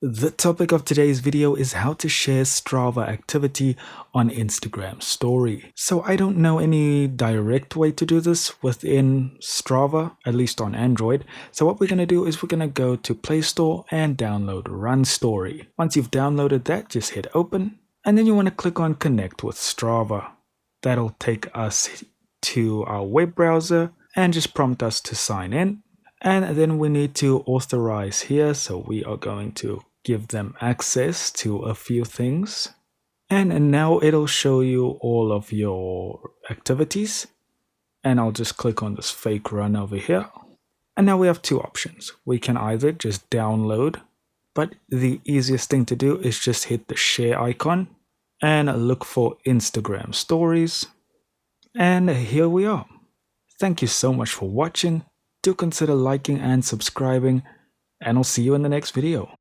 The topic of today's video is how to share Strava activity on Instagram story. So I don't know any direct way to do this within Strava, at least on Android. So what we're going to do is we're going to go to Play Store and download Run Story. Once you've downloaded that, just hit open and then you want to click on Connect with Strava. That'll take us to our web browser and just prompt us to sign in. And then we need to authorize here. So we are going to give them access to a few things. And now it'll show you all of your activities. And I'll just click on this fake run over here. And now we have two options. We can either just download, but the easiest thing to do is just hit the share icon and look for Instagram stories. And here we are. Thank you so much for watching. Do consider liking and subscribing, and I'll see you in the next video.